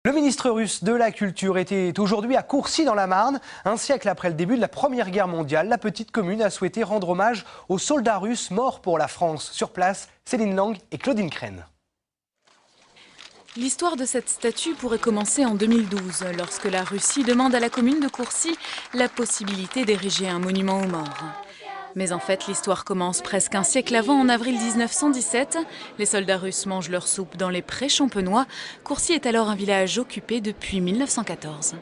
Le ministre russe de la Culture était aujourd'hui à Courcy dans la Marne. Un siècle après le début de la Première Guerre mondiale, la petite commune a souhaité rendre hommage aux soldats russes morts pour la France. Sur place, Céline Lang et Claudine Crène. L'histoire de cette statue pourrait commencer en 2012, lorsque la Russie demande à la commune de Courcy la possibilité d'ériger un monument aux morts. Mais en fait, l'histoire commence presque un siècle avant, en avril 1917. Les soldats russes mangent leur soupe dans les prés champenois. Courcy est alors un village occupé depuis 1914.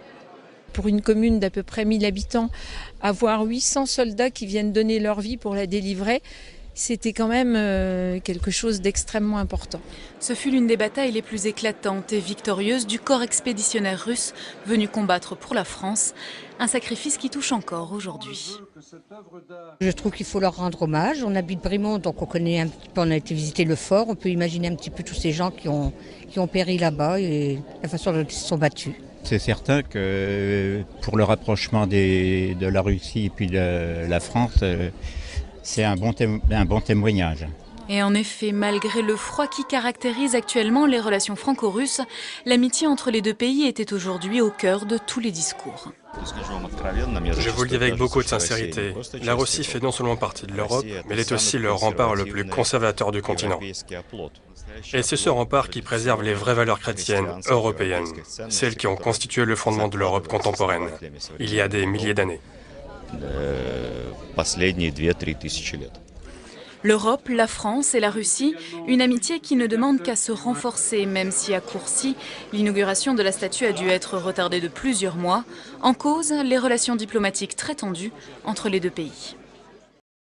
Pour une commune d'à peu près 1000 habitants, avoir 800 soldats qui viennent donner leur vie pour la délivrer, c'était quand même quelque chose d'extrêmement important. Ce fut l'une des batailles les plus éclatantes et victorieuses du corps expéditionnaire russe venu combattre pour la France. Un sacrifice qui touche encore aujourd'hui. Je trouve qu'il faut leur rendre hommage. On habite Brimont, donc on connaît un petit peu, on a été visiter le fort. On peut imaginer un petit peu tous ces gens qui ont péri là-bas et la façon dont ils se sont battus. C'est certain que pour le rapprochement de la Russie et puis de la France, c'est un bon témoignage. Et en effet, malgré le froid qui caractérise actuellement les relations franco-russes, l'amitié entre les deux pays était aujourd'hui au cœur de tous les discours. Je vous le dis avec beaucoup de sincérité, la Russie fait non seulement partie de l'Europe, mais elle est aussi le rempart le plus conservateur du continent. Et c'est ce rempart qui préserve les vraies valeurs chrétiennes, européennes, celles qui ont constitué le fondement de l'Europe contemporaine, il y a des milliers d'années. L'Europe, la France et la Russie, une amitié qui ne demande qu'à se renforcer, même si à Courcy, l'inauguration de la statue a dû être retardée de plusieurs mois. En cause, les relations diplomatiques très tendues entre les deux pays.